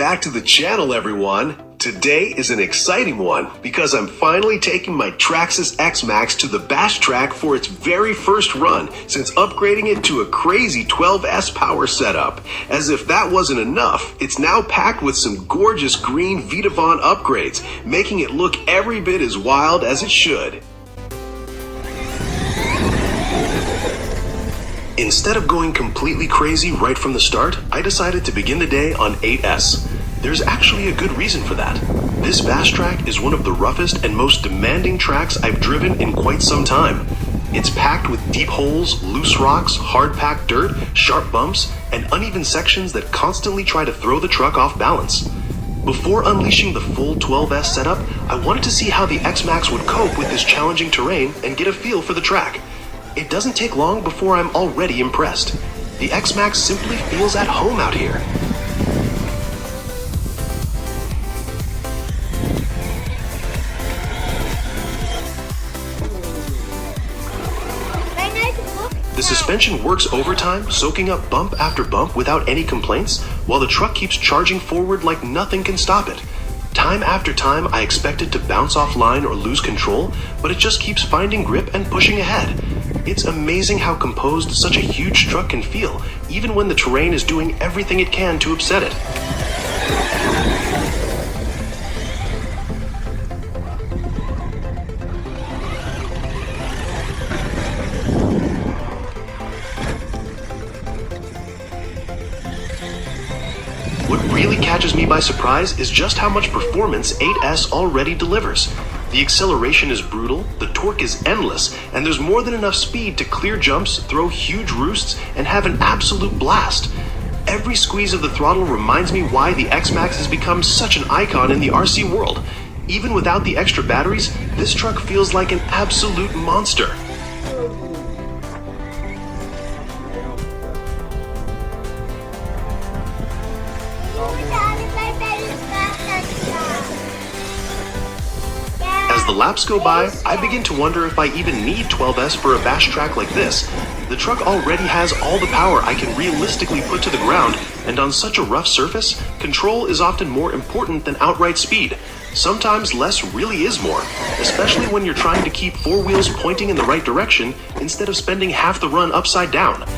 back to the channel, everyone. Today is an exciting one because I'm finally taking my Traxxas X-Maxx to the bash track for its very first run since upgrading it to a crazy 12S power setup. As if that wasn't enough, it's now packed with some gorgeous green Vitavon upgrades, making it look every bit as wild as it should. Instead of going completely crazy right from the start, I decided to begin the day on 8S. There's actually a good reason for that. This bash track is one of the roughest and most demanding tracks I've driven in quite some time. It's packed with deep holes, loose rocks, hard-packed dirt, sharp bumps, and uneven sections that constantly try to throw the truck off balance. Before unleashing the full 12S setup, I wanted to see how the XMAXX would cope with this challenging terrain and get a feel for the track. It doesn't take long before I'm already impressed. The XMAXX simply feels at home out here. The suspension works overtime, soaking up bump after bump without any complaints, while the truck keeps charging forward like nothing can stop it. Time after time, I expect it to bounce offline or lose control, but it just keeps finding grip and pushing ahead. It's amazing how composed such a huge truck can feel, even when the terrain is doing everything it can to upset it. What really catches me by surprise is just how much performance 8S already delivers. The acceleration is brutal, the torque is endless, and there's more than enough speed to clear jumps, throw huge roosts, and have an absolute blast. Every squeeze of the throttle reminds me why the XMAXX has become such an icon in the RC world. Even without the extra batteries, this truck feels like an absolute monster. As the laps go by, I begin to wonder if I even need 12S for a bash track like this. The truck already has all the power I can realistically put to the ground, and on such a rough surface, control is often more important than outright speed. Sometimes less really is more, especially when you're trying to keep four wheels pointing in the right direction instead of spending half the run upside down.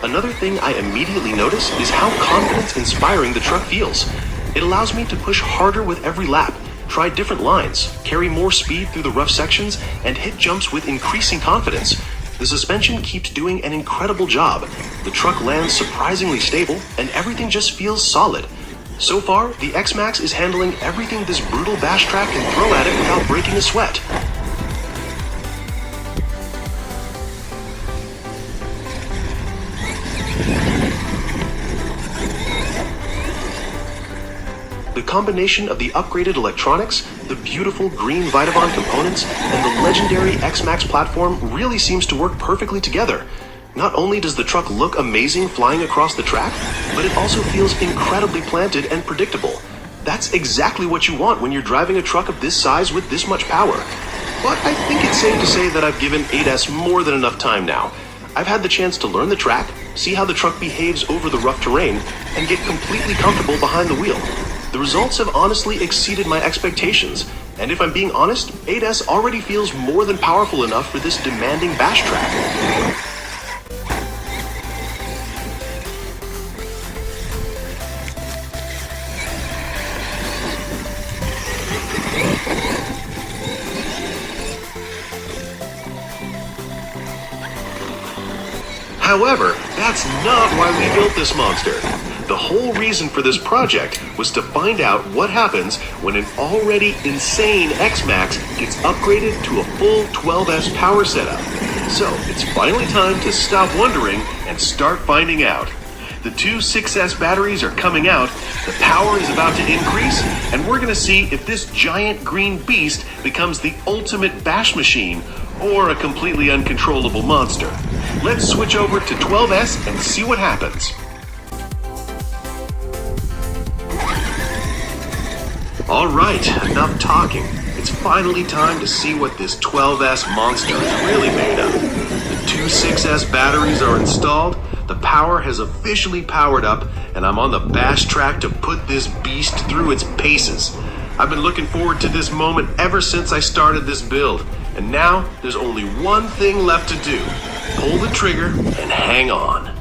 Another thing I immediately notice is how confidence-inspiring the truck feels. It allows me to push harder with every lap, try different lines, carry more speed through the rough sections, and hit jumps with increasing confidence. The suspension keeps doing an incredible job. The truck lands surprisingly stable, and everything just feels solid. So far, the XMAXX is handling everything this brutal bash track can throw at it without breaking a sweat. The combination of the upgraded electronics, the beautiful green Vitavon components, and the legendary XMAXX platform really seems to work perfectly together. Not only does the truck look amazing flying across the track, but it also feels incredibly planted and predictable. That's exactly what you want when you're driving a truck of this size with this much power. But I think it's safe to say that I've given 8S more than enough time now. I've had the chance to learn the track, see how the truck behaves over the rough terrain, and get completely comfortable behind the wheel. The results have honestly exceeded my expectations, and if I'm being honest, 8S already feels more than powerful enough for this demanding bash track. However, that's not why we built this monster. The whole reason for this project was to find out what happens when an already insane XMAXX gets upgraded to a full 12S power setup. So it's finally time to stop wondering and start finding out. The two 6S batteries are coming out, the power is about to increase, and we're going to see if this giant green beast becomes the ultimate bash machine or a completely uncontrollable monster. Let's switch over to 12S and see what happens. Alright, enough talking. It's finally time to see what this 12S monster is really made of. The two 6S batteries are installed, the power has officially powered up, and I'm on the bash track to put this beast through its paces. I've been looking forward to this moment ever since I started this build, and now there's only one thing left to do. Pull the trigger and hang on.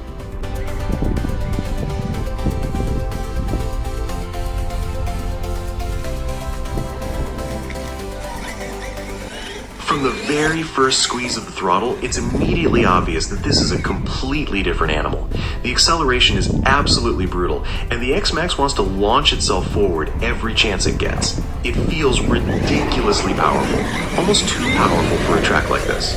From the very first squeeze of the throttle, it's immediately obvious that this is a completely different animal. The acceleration is absolutely brutal, and the XMAXX wants to launch itself forward every chance it gets. It feels ridiculously powerful, almost too powerful for a track like this.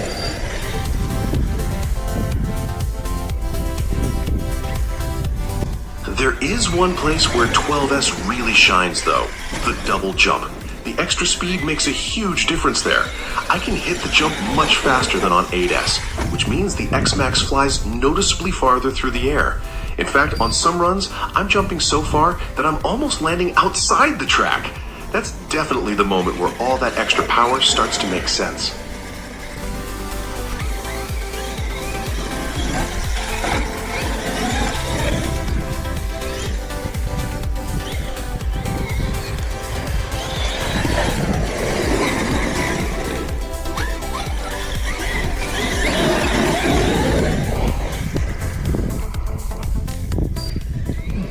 There is one place where 12S really shines though, the double jump. The extra speed makes a huge difference there. I can hit the jump much faster than on 8S, which means the XMAXX flies noticeably farther through the air. In fact, on some runs, I'm jumping so far that I'm almost landing outside the track. That's definitely the moment where all that extra power starts to make sense.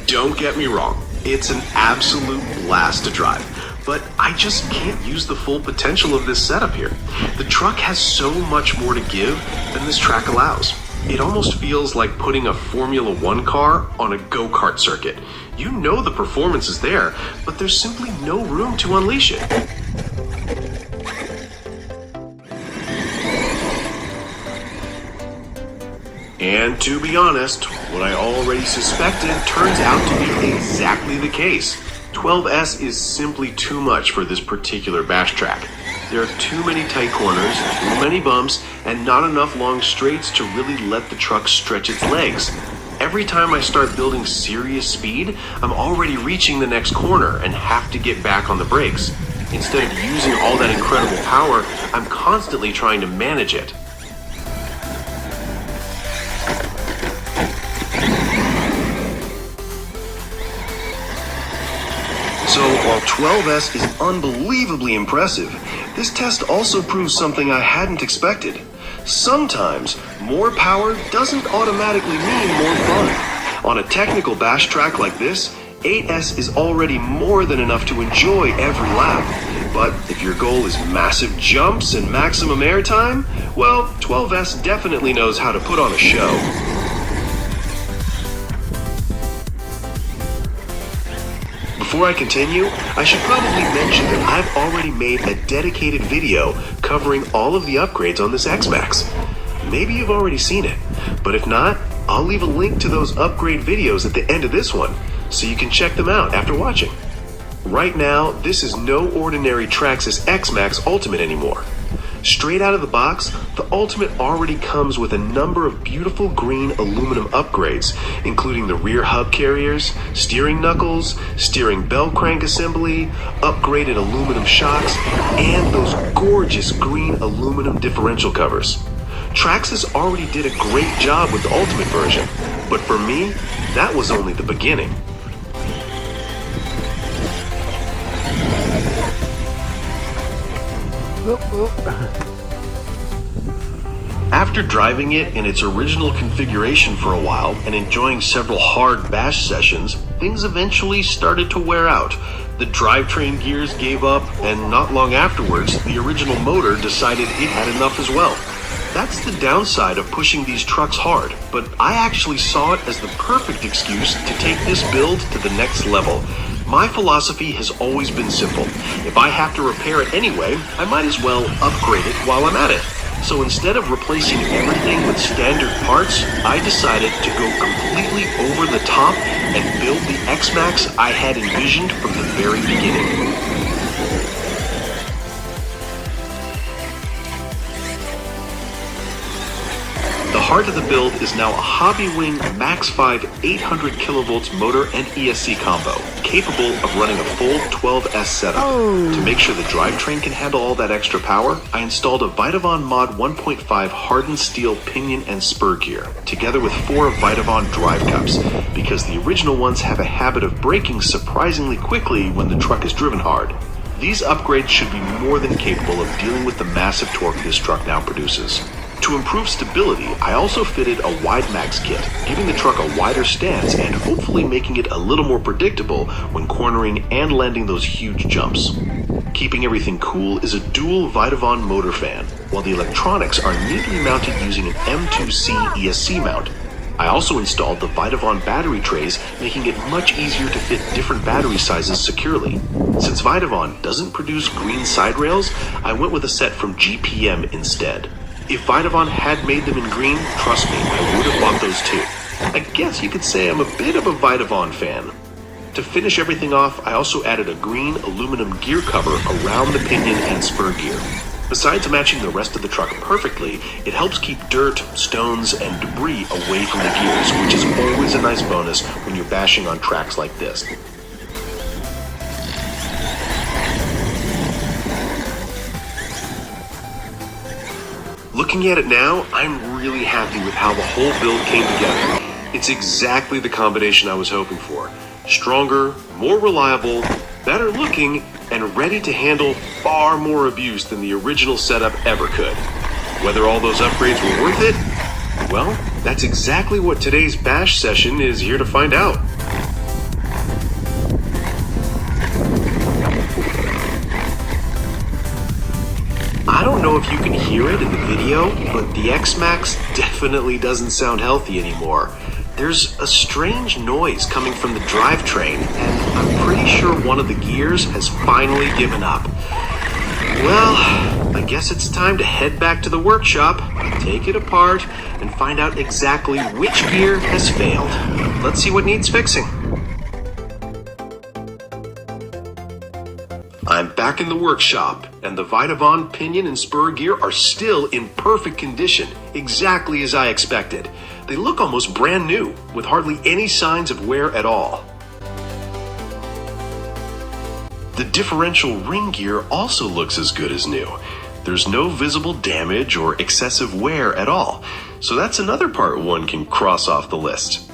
Don't get me wrong, it's an absolute blast to drive, but I just can't use the full potential of this setup here. The truck has so much more to give than this track allows. It almost feels like putting a Formula One car on a go-kart circuit. You know the performance is there, but there's simply no room to unleash it. And to be honest, what I already suspected turns out to be exactly the case. 12S is simply too much for this particular bash track. There are too many tight corners, too many bumps, and not enough long straights to really let the truck stretch its legs. Every time I start building serious speed, I'm already reaching the next corner and have to get back on the brakes. Instead of using all that incredible power, I'm constantly trying to manage it. So while 12S is unbelievably impressive, this test also proves something I hadn't expected. Sometimes more power doesn't automatically mean more fun. On a technical bash track like this, 8S is already more than enough to enjoy every lap. But if your goal is massive jumps and maximum airtime, well, 12S definitely knows how to put on a show. Before I continue, I should probably mention that I've already made a dedicated video covering all of the upgrades on this XMAXX. Maybe you've already seen it, but if not, I'll leave a link to those upgrade videos at the end of this one, so you can check them out after watching. Right now, this is no ordinary Traxxas X-Maxx Ultimate anymore. Straight out of the box, the Ultimate already comes with a number of beautiful green aluminum upgrades, including the rear hub carriers, steering knuckles, steering bell crank assembly, upgraded aluminum shocks, and those gorgeous green aluminum differential covers. Traxxas already did a great job with the Ultimate version, but for me, that was only the beginning. After driving it in its original configuration for a while and enjoying several hard bash sessions, things eventually started to wear out. The drivetrain gears gave up, and not long afterwards, the original motor decided it had enough as well. That's the downside of pushing these trucks hard, but I actually saw it as the perfect excuse to take this build to the next level. My philosophy has always been simple. If I have to repair it anyway, I might as well upgrade it while I'm at it. So instead of replacing everything with standard parts, I decided to go completely over the top and build the XMAXX I had envisioned from the very beginning. The heart of the build is now a Hobbywing Max5 800 kilovolts motor and ESC combo, capable of running a full 12S setup. To make sure the drivetrain can handle all that extra power, I installed a Vitavon Mod 1.5 hardened steel pinion and spur gear, together with 4 Vitavon drive cups, because the original ones have a habit of breaking surprisingly quickly when the truck is driven hard. These upgrades should be more than capable of dealing with the massive torque this truck now produces. To improve stability, I also fitted a wide max kit, giving the truck a wider stance and hopefully making it a little more predictable when cornering and landing those huge jumps. Keeping everything cool is a dual Vitavon motor fan, while the electronics are neatly mounted using an M2C ESC mount. I also installed the Vitavon battery trays, making it much easier to fit different battery sizes securely. Since Vitavon doesn't produce green side rails, I went with a set from GPM instead. If Vitavon had made them in green, trust me, I would have bought those too. I guess you could say I'm a bit of a Vitavon fan. To finish everything off, I also added a green aluminum gear cover around the pinion and spur gear. Besides matching the rest of the truck perfectly, it helps keep dirt, stones, and debris away from the gears, which is always a nice bonus when you're bashing on tracks like this. Looking at it now, I'm really happy with how the whole build came together. It's exactly the combination I was hoping for. Stronger, more reliable, better looking, and ready to handle far more abuse than the original setup ever could. Whether all those upgrades were worth it? Well, that's exactly what today's bash session is here to find out. I don't know if you can hear it in the video, but the XMAXX definitely doesn't sound healthy anymore. There's a strange noise coming from the drivetrain, and I'm pretty sure one of the gears has finally given up. Well, I guess it's time to head back to the workshop, take it apart, and find out exactly which gear has failed. Let's see what needs fixing. I'm back in the workshop, and the Vitavon pinion and spur gear are still in perfect condition, exactly as I expected. They look almost brand new, with hardly any signs of wear at all. The differential ring gear also looks as good as new. There's no visible damage or excessive wear at all, so that's another part one can cross off the list.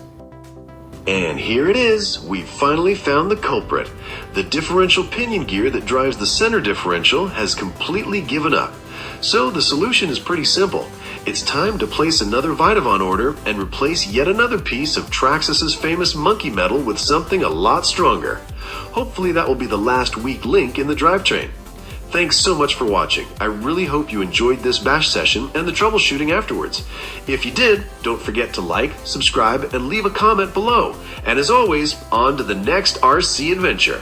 And here it is, we've finally found the culprit. The differential pinion gear that drives the center differential has completely given up. So the solution is pretty simple. It's time to place another Vitavon order and replace yet another piece of Traxxas's famous monkey metal with something a lot stronger. Hopefully that will be the last weak link in the drivetrain. Thanks so much for watching. I really hope you enjoyed this bash session and the troubleshooting afterwards. If you did, don't forget to like, subscribe, and leave a comment below. And as always, on to the next RC adventure.